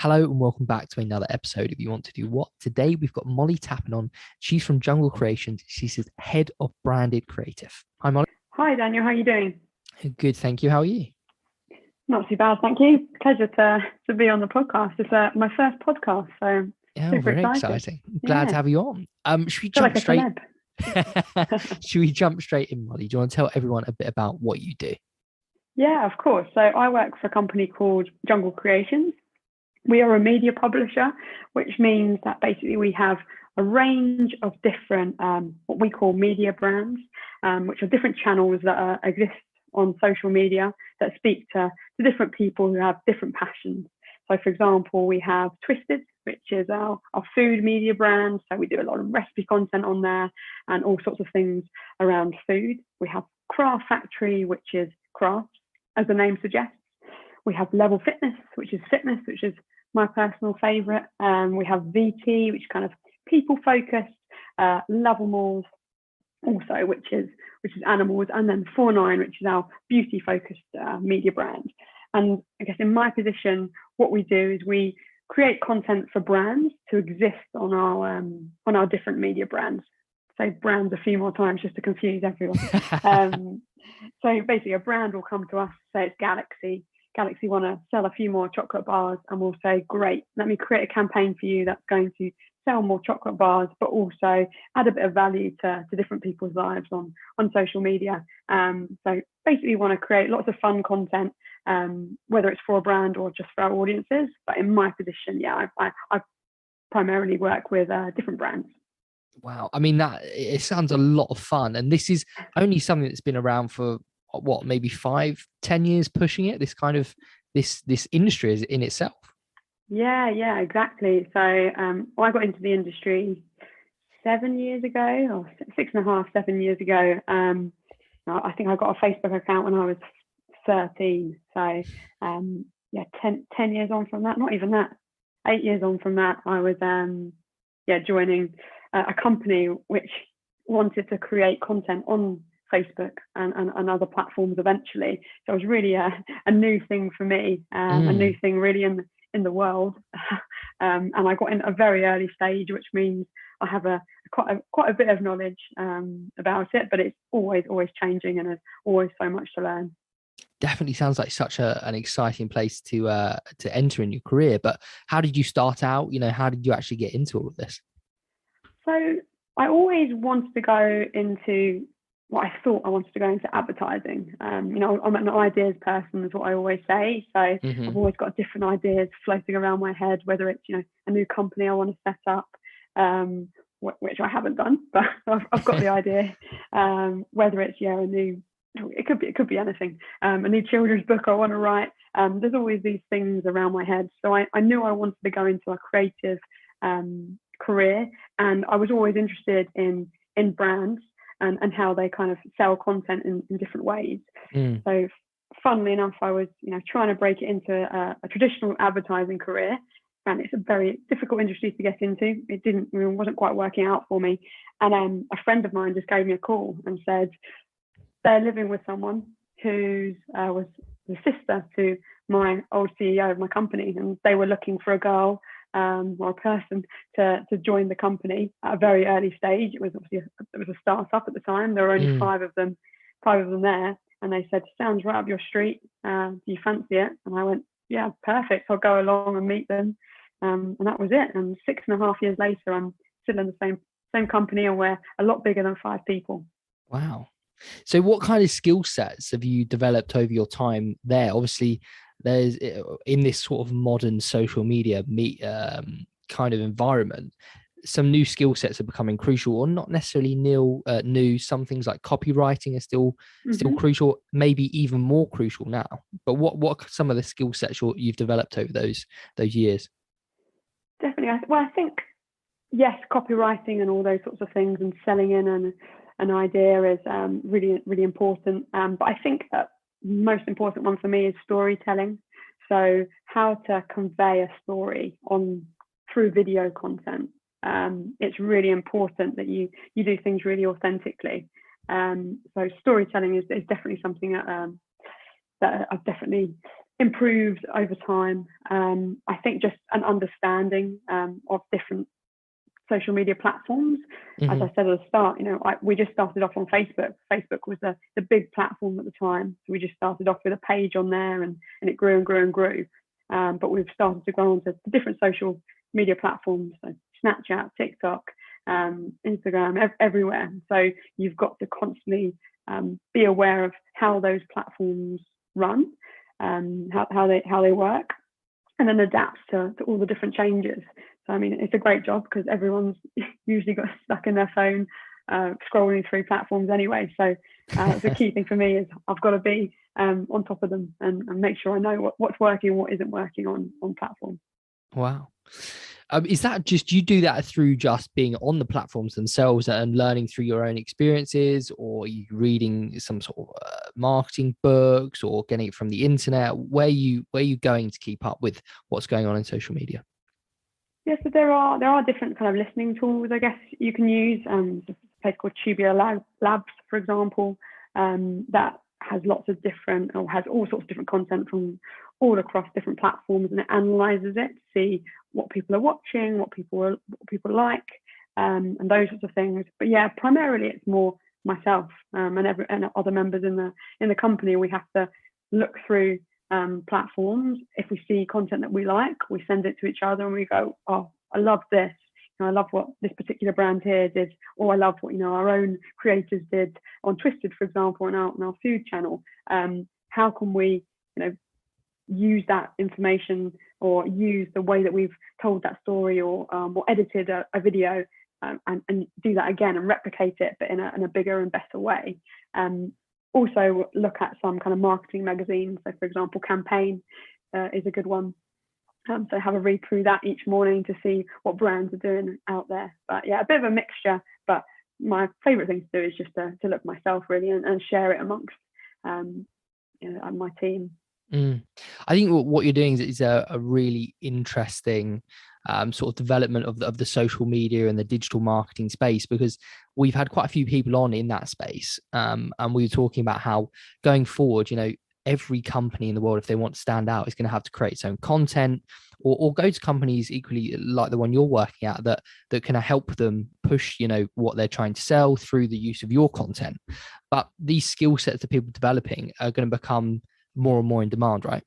Hello and welcome back to another episode of You Want to Do What. Today we've got Molly Tapping on. She's from Jungle Creations. She's the head of branded creative. Hi, Molly. Hi, Daniel. How are you doing? Good, thank you. How are you? Not too bad, thank you. Pleasure to be on the podcast. It's my first podcast, so Yeah, super very excited. exciting. Glad to Yeah, have you on. Should we feel jump like a straight? celeb. Should we jump straight in, Molly? Do you want to tell everyone a bit about what you do? Yeah, of course. So I work for a company called Jungle Creations. We are a media publisher, which means that basically we have a range of different what we call media brands, which are different channels that exist on social media that speak to different people who have different passions. So, for example, we have Twisted, which is our food media brand. So we do a lot of recipe content on there and all sorts of things around food. We have Craft Factory, which is crafts, as the name suggests. We have Level Fitness, which is my personal favorite. We have VT, which is kind of people focused. Level Malls, also, which is animals, and then 49, which is our beauty focused media brand. And I guess in my position, what we do is we create content for brands to exist on our different media brands. Say brands a few more times just to confuse everyone. So basically, a brand will come to us, say it's Galaxy. Galaxy want to sell a few more chocolate bars, and we'll say, great, let me create a campaign for you that's going to sell more chocolate bars, but also add a bit of value to different people's lives on social media. So basically, we want to create lots of fun content, whether it's for a brand or just for our audiences. But in my position, yeah, I primarily work with different brands. Wow. I mean, that it sounds a lot of fun. And this is only something that's been around for what, maybe 5-10 years pushing it, this kind of this industry is in itself. Yeah, exactly. So I got into the industry 7 years ago, or 6.5, 7 years ago. I think I got a Facebook account when I was 13. So yeah, 10 years on from that, not even that, 8 years on from that, I was joining a company which wanted to create content on Facebook and other platforms eventually. So it was really a new thing for me, a new thing really in the world. And I got in a very early stage, which means I have quite a bit of knowledge about it, but it's always changing and there's always so much to learn. Definitely sounds like such an exciting place to enter in your career. But how did you start out? How did you actually get into all of this? So I always wanted to go into what I thought I wanted to go into advertising. I'm an ideas person, is what I always say. So I've always got different ideas floating around my head, whether it's a new company I want to set up, which I haven't done, but I've got the idea. Whether it's a new, it could be anything. A new children's book I want to write. There's always these things around my head. So I knew I wanted to go into a creative career, and I was always interested in brands and how they kind of sell content in different ways. So funnily enough, I was trying to break it into a traditional advertising career, and it's a very difficult industry to get into. It wasn't quite working out for me. And a friend of mine just gave me a call and said they're living with someone who was the sister to my old CEO of my company, and they were looking for a girl or a person to join the company at a very early stage. It was a startup at the time. There were only five of them there, and they said, "Sounds right up your street. Do you fancy it?" And I went, "Yeah, perfect. I'll go along and meet them." And that was it. And 6.5 years later, I'm still in the same company, and we're a lot bigger than 5 people. Wow. So what kind of skill sets have you developed over your time there? Obviously, there's in this sort of modern social media kind of environment, some new skill sets are becoming crucial, or not necessarily new. Some things like copywriting are still crucial, maybe even more crucial now. But what are some of the skill sets you've developed over those years? Definitely. I think, yes, copywriting and all those sorts of things and selling in an idea is really, really important. But I think that most important one for me is storytelling. So how to convey a story through video content. It's really important that you do things really authentically. So storytelling is definitely something that I've definitely improved over time. I think just an understanding of different social media platforms. As I said at the start, we just started off on Facebook. Facebook was the big platform at the time. So we just started off with a page on there, and it grew and grew and grew. But we've started to grow onto different social media platforms, so Snapchat, TikTok, Instagram, everywhere. So you've got to constantly be aware of how those platforms run, how they work, and then adapt to all the different changes. So I mean, it's a great job because everyone's usually got stuck in their phone, scrolling through platforms anyway. So the key thing for me is I've got to be on top of them and make sure I know what's working and what isn't working on platforms. Wow. Is that just, you do that through just being on the platforms themselves and learning through your own experiences, or are you reading some sort of marketing books or getting it from the internet? Where are you going to keep up with what's going on in social media? Yeah, so there are different kind of listening tools, I guess, you can use. There's a place called Tubular Labs, for example, that has lots of different, or has all sorts of different content from all across different platforms, and it analyzes it to see what people are watching, what people like, and those sorts of things. But yeah, primarily it's more myself and other members in the company. We have to look through platforms. If we see content that we like, we send it to each other and we go, oh, I love this. I love what this particular brand here did, or I love what our own creators did on Twisted, for example, on our food channel. How can we use that information, or use the way that we've told that story, or edited a video, and do that again and replicate it, but in a bigger and better way. Also look at some kind of marketing magazines. So for example, Campaign is a good one. So have a read through that each morning to see what brands are doing out there. But yeah, a bit of a mixture, but my favorite thing to do is just to look myself really and share it amongst my team. I think what you're doing is a really interesting sort of development of the social media and the digital marketing space, because we've had quite a few people on in that space, and we were talking about how going forward, every company in the world, if they want to stand out, is going to have to create its own content, or go to companies equally like the one you're working at that can help them push what they're trying to sell through the use of your content. But these skill sets that people are developing are going to become more and more in demand, right?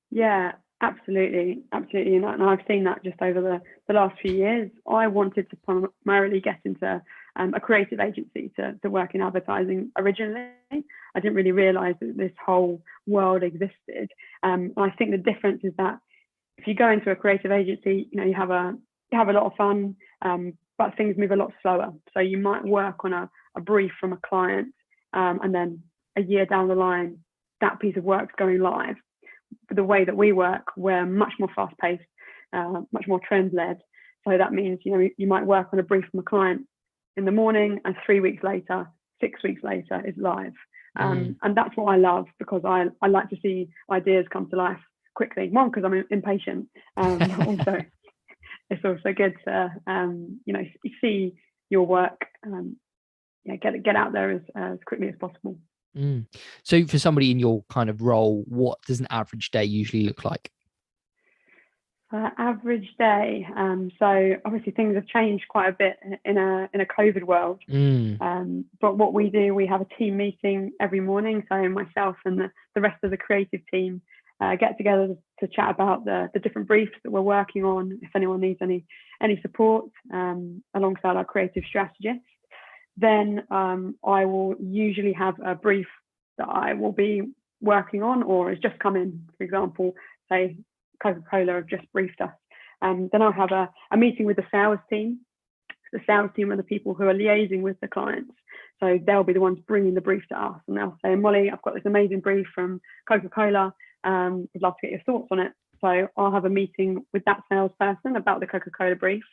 Yeah, absolutely. And I've seen that just over the last few years. I wanted to primarily get into a creative agency to work in advertising originally. I didn't really realize that this whole world existed. I think the difference is that if you go into a creative agency, you have a lot of fun, but things move a lot slower. So you might work on a brief from a client, and then a year down the line, that piece of work's going live. But the way that we work, we're much more fast-paced, much more trend-led. So that means you might work on a brief from a client in the morning, and 3 weeks later, 6 weeks later, is live. And that's what I love, because I like to see ideas come to life quickly. One, because I'm impatient. Also, it's also good to see your work, get out there as quickly as possible. So for somebody in your kind of role, what does an average day usually look like? Average day. So obviously things have changed quite a bit in a COVID world. But what we do, we have a team meeting every morning. So myself and the rest of the creative team get together to chat about the different briefs that we're working on. If anyone needs any support, alongside our creative strategist. Then I will usually have a brief that I will be working on, or has just come in. For example, say Coca-Cola have just briefed us. Then I'll have a meeting with the sales team. The sales team are the people who are liaising with the clients. So they'll be the ones bringing the brief to us, and they'll say, Molly, I've got this amazing brief from Coca-Cola. I'd love to get your thoughts on it. So I'll have a meeting with that salesperson about the Coca-Cola brief.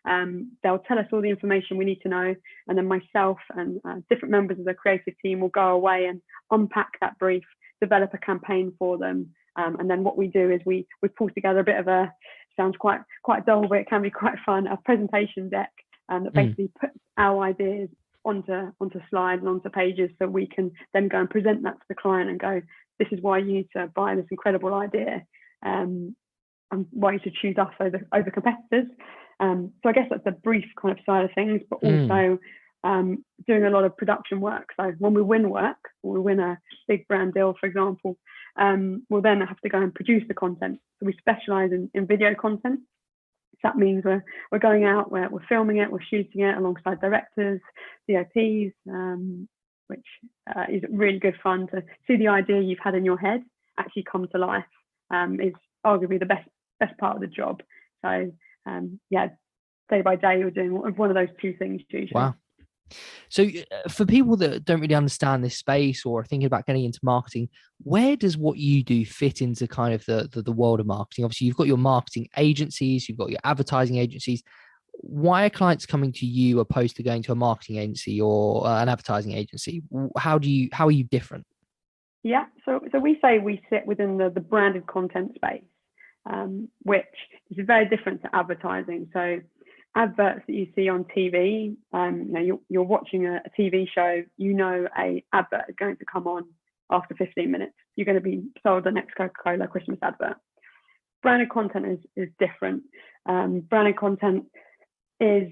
They'll tell us all the information we need to know, and then myself and different members of the creative team will go away and unpack that brief, develop a campaign for them, and then what we do is we pull together a bit of sounds quite dull, but it can be quite fun, a presentation deck that basically puts our ideas onto slides and onto pages, so we can then go and present that to the client and go, this is why you need to buy this incredible idea, and why you should choose us over competitors. So I guess that's a brief kind of side of things, but also doing a lot of production work. So when we win work, or we win a big brand deal, for example, we'll then have to go and produce the content. So we specialize in video content. So that means we're going out, we're filming it, we're shooting it alongside directors, DOPs, which is really good fun to see the idea you've had in your head actually come to life. Is arguably the best part of the job. So day by day you're doing one of those two things usually. Wow. So for people that don't really understand this space or are thinking about getting into marketing, where does what you do fit into kind of the world of marketing? Obviously, you've got your marketing agencies, you've got your advertising agencies. Why are clients coming to you opposed to going to a marketing agency or an advertising agency? How are you different? Yeah, so we say we sit within the branded content space, which is very different to advertising. So adverts that you see on TV, you're watching a TV show, a advert is going to come on after 15 minutes. You're going to be sold the next Coca-Cola Christmas advert. Branded content is different. Branded content is,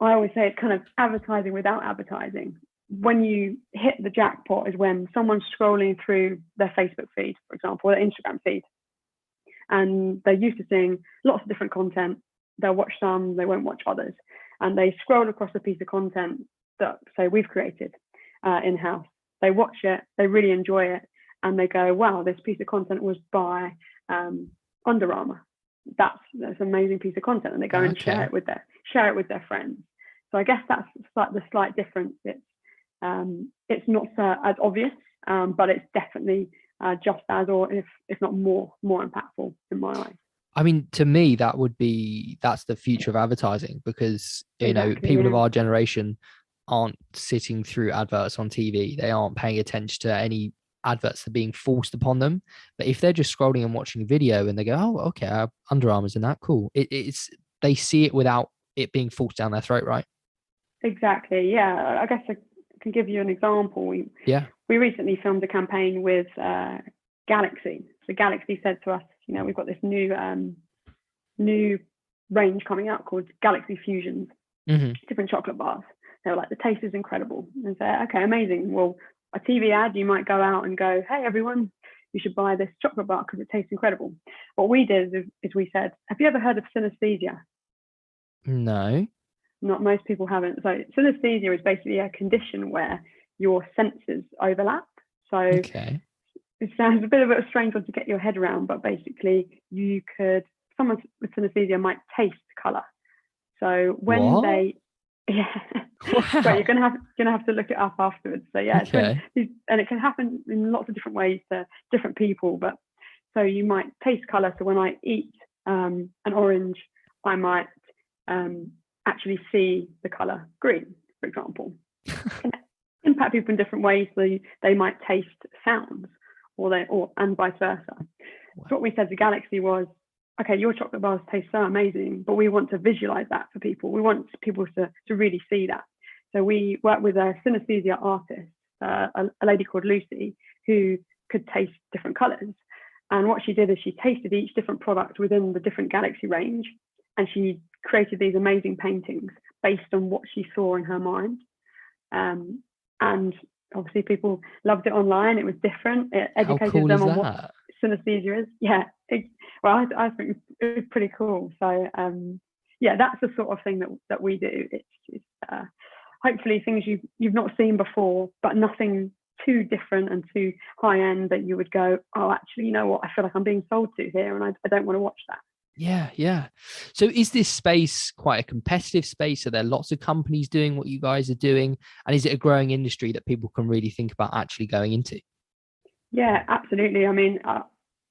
I always say, it's kind of advertising without advertising. When you hit the jackpot is when someone's scrolling through their Facebook feed, for example, or their Instagram feed, and they're used to seeing lots of different content. They'll watch some, they won't watch others. And they scroll across a piece of content that, say, we've created in-house. They watch it, they really enjoy it, and they go, wow, this piece of content was by Under Armour. That's an amazing piece of content. And they go and share it with their friends. So I guess that's the slight difference. It's not as obvious, but it's definitely just as, or if not more impactful in my eyes. I mean, to me, that's the future of advertising, because people of our generation aren't sitting through adverts on TV. They aren't paying attention to any adverts that are being forced upon them. But if they're just scrolling and watching a video and they go, oh, okay, Under Armour's in that, cool. They see it without it being forced down their throat, right? Exactly. Yeah. I guess I can give you an example. We recently filmed a campaign with Galaxy. So Galaxy said to us, we've got this new range coming out called Galaxy Fusions, different chocolate bars. They were like, the taste is incredible. And so, okay, amazing. Well, a TV ad, you might go out and go, hey, everyone, you should buy this chocolate bar because it tastes incredible. What we did is we said, have you ever heard of synesthesia? No. Not most people haven't. So synesthesia is basically a condition where your senses overlap. So it sounds a bit of a strange one to get your head around, but basically someone with synesthesia might taste color. So when Wow. But you're gonna have to look it up afterwards. So and it can happen in lots of different ways to different people. But so you might taste color. So when I eat an orange, I might actually see the color green, for example. Can impact people in different ways. So they might taste sounds, and vice versa. Wow. So what we said to Galaxy was, okay, your chocolate bars taste so amazing, but we want to visualize that for people. We want people to really see that. So we worked with a synesthesia artist, a lady called Lucy, who could taste different colors. And what she did is she tasted each different product within the different Galaxy range, and she created these amazing paintings based on what she saw in her mind. And obviously people loved it online. It was different. It educated them on what synesthesia is. Yeah. I think it was pretty cool. So that's the sort of thing that we do. It's hopefully things you've not seen before, but nothing too different and too high end that you would go, oh, actually, you know what? I feel like I'm being sold to here, and I don't want to watch that. Yeah. So is this space quite a competitive space? Are there lots of companies doing what you guys are doing? And is it a growing industry that people can really think about actually going into? Yeah, absolutely. I mean,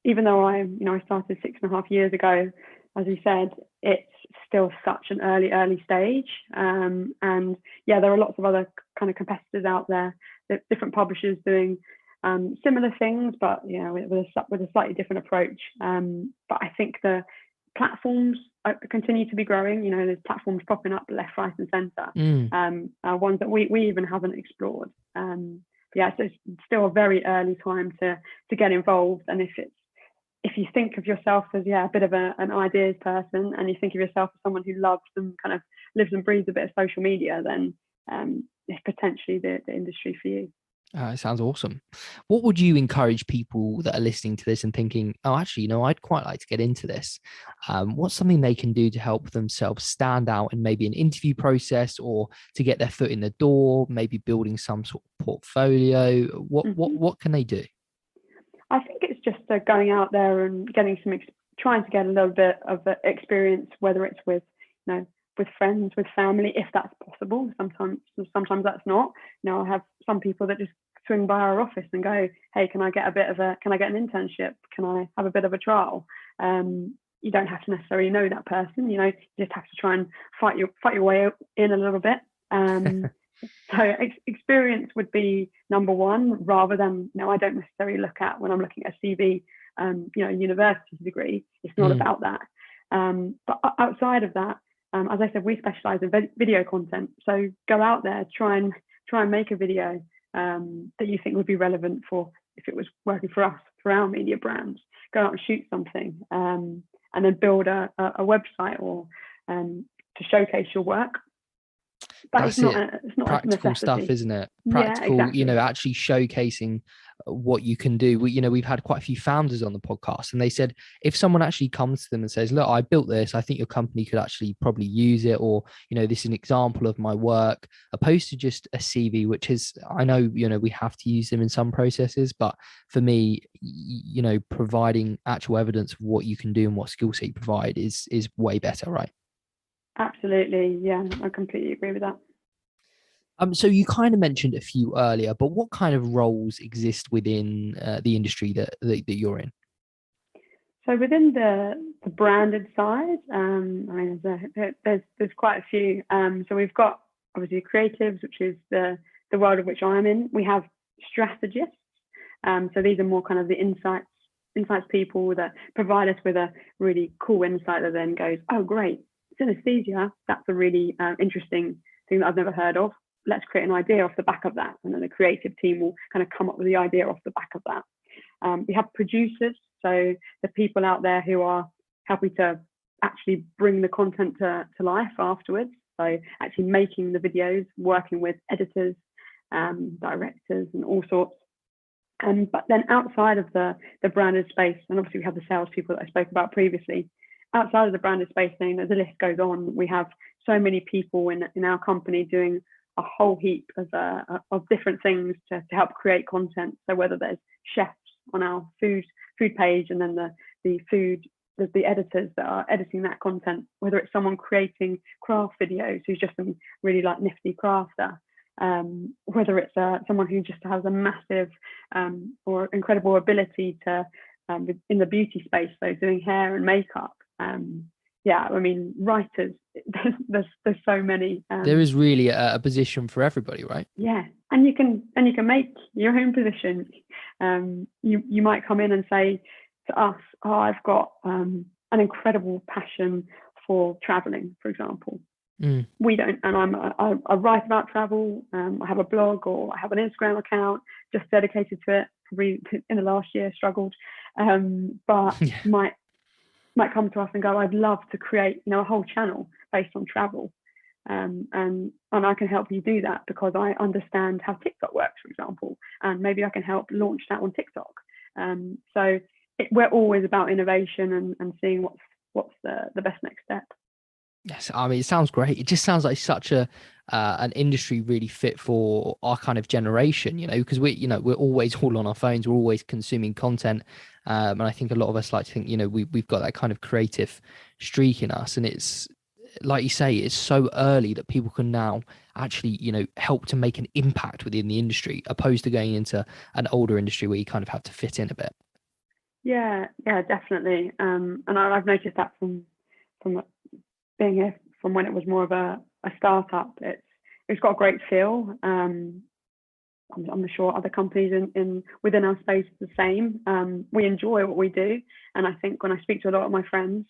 even though I started 6.5 years ago, as you said, it's still such an early stage. And there are lots of other kind of competitors out there, different publishers doing similar things, but with a slightly different approach. But I think the platforms continue to be growing. You know, there's platforms popping up left, right, and centre. Ones that we even haven't explored. Yeah, so it's still a very early time to get involved. And if you think of yourself as a bit of an ideas person, and you think of yourself as someone who loves and kind of lives and breathes a bit of social media, then it's potentially the industry for you. It sounds awesome. What would you encourage people that are listening to this and thinking, oh, actually, you know, I'd quite like to get into this? What's something they can do to help themselves stand out in maybe an interview process, or to get their foot in the door, maybe building some sort of portfolio? What can they do? I think it's just going out there and getting trying to get a little bit of experience, whether it's with, you know, with friends, with family, if that's possible. Sometimes that's not. You know, I have some people that just swing by our office and go, hey, can I get an internship? Can I have a bit of a trial? You don't have to necessarily know that person. You know, you just have to try and fight your way in a little bit. So experience would be number one, rather than, you know, I don't necessarily look at, when I'm looking at a CV, you know, university degree. It's not about that. But outside of that, as I said, we specialize in video content. So go out there, try and make a video that you think would be relevant for, if it was working for us, for our media brands. Go out and shoot something, and then build a website or to showcase your work. But That's it's not practical stuff, isn't it? Practical, exactly. You know, actually showcasing what you can do. We've had quite a few founders on the podcast, and they said if someone actually comes to them and says, look, I built this, I think your company could actually probably use it, or, you know, this is an example of my work, opposed to just a CV, which is, I know, you know, we have to use them in some processes, but for me, you know, providing actual evidence of what you can do and what skill set you provide is way better, right? Absolutely. Yeah, I completely agree with that. So you kind of mentioned a few earlier, but what kind of roles exist within the industry that you're in? So within the branded side, I mean, there's quite a few. So we've got obviously creatives, which is the world of which I'm in. We have strategists. So these are more kind of the insights people that provide us with a really cool insight that then goes, oh, great, synesthesia. That's a really interesting thing that I've never heard of. Let's create an idea off the back of that. And then the creative team will kind of come up with the idea off the back of that. We have producers, so the people out there who are happy to actually bring the content to life afterwards. So actually making the videos, working with editors, directors, and all sorts. But then outside of the branded space, and obviously we have the salespeople that I spoke about previously. Outside of the branded space, the list goes on. We have so many people in our company doing a whole heap of different things to help create content. So whether there's chefs on our food page, and then the editors that are editing that content, whether it's someone creating craft videos who's just some really like nifty crafter, whether it's someone who just has a massive or incredible ability to in the beauty space, so doing hair and makeup. Yeah, I mean, writers, there's so many. There is really a position for everybody, right? Yeah, and you can make your own position. You might come in and say to us, oh, I've got an incredible passion for traveling, for example. We don't, and I write about travel. I have a blog, or I have an Instagram account just dedicated to it. Probably in the last year struggled, but might come to us and go, I'd love to create, a whole channel based on travel. And I can help you do that because I understand how TikTok works, for example, and maybe I can help launch that on TikTok. So we're always about innovation and seeing what's the best next step. Yes, I mean, it sounds great. It just sounds like such an industry really fit for our kind of generation, because we're always all on our phones, we're always consuming content. And I think a lot of us like to think, we've got that kind of creative streak in us. And it's like you say, it's so early that people can now actually, help to make an impact within the industry, opposed to going into an older industry where you kind of have to fit in a bit. Yeah, definitely. And I've noticed that from being here, from when it was more of a startup. It's got a great feel. I'm sure other companies within our space are the same. We enjoy what we do, and I think when I speak to a lot of my friends,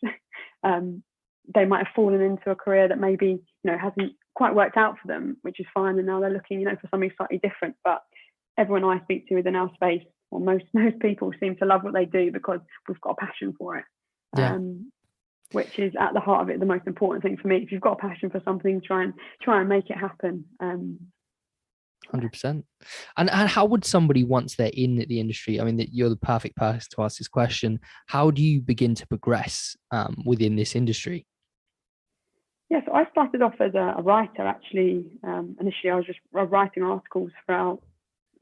they might have fallen into a career that maybe hasn't quite worked out for them, which is fine, and now they're looking for something slightly different. But everyone I speak to within our space, or most people, seem to love what they do because we've got a passion for it. Yeah. Which is at the heart of it the most important thing for me. If you've got a passion for something, try and make it happen. 100%. And how would somebody, once they're in the industry, I mean, that you're the perfect person to ask this question, how do you begin to progress within this industry? Yeah, so I started off as a writer, actually. Initially, I was just writing articles for our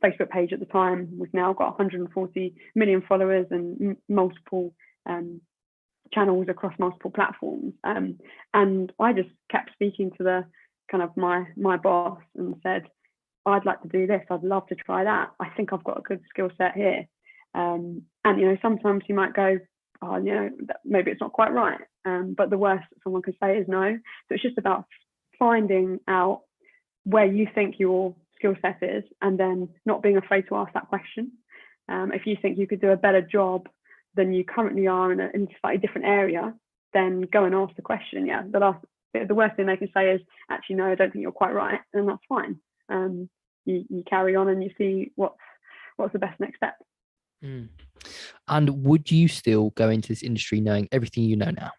Facebook page at the time. We've now got 140 million followers and multiple channels across multiple platforms. And I just kept speaking to the kind of my boss and said, I'd like to do this. I'd love to try that. I think I've got a good skill set here. And sometimes you might go, maybe it's not quite right. But the worst someone could say is no. So it's just about finding out where you think your skill set is, and then not being afraid to ask that question. If you think you could do a better job than you currently are in a slightly different area, then go and ask the question. Yeah, the worst thing they can say is, actually, no, I don't think you're quite right, and that's fine. You carry on and you see what's the best next step. And would you still go into this industry knowing everything you know now?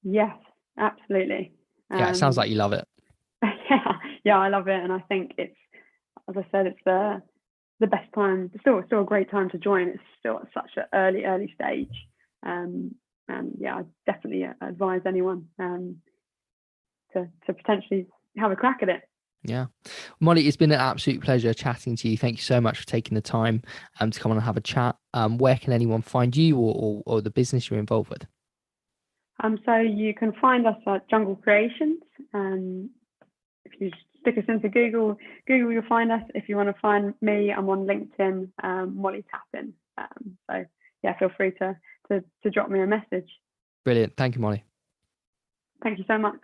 Yes, absolutely. Yeah, it sounds like you love it. Yeah, I love it, and I think it's, as I said, it's the best time. It's still a great time to join. It's still at such an early stage, and yeah, I definitely advise anyone to potentially have a crack at it. Yeah. Molly, it's been an absolute pleasure chatting to you. Thank you so much for taking the time to come on and have a chat. Where can anyone find you or the business you're involved with? So you can find us at Jungle Creations. If you stick us into Google, you'll find us. If you want to find me, I'm on LinkedIn, Molly Tappin. So yeah, feel free to drop me a message. Brilliant. Thank you, Molly. Thank you so much.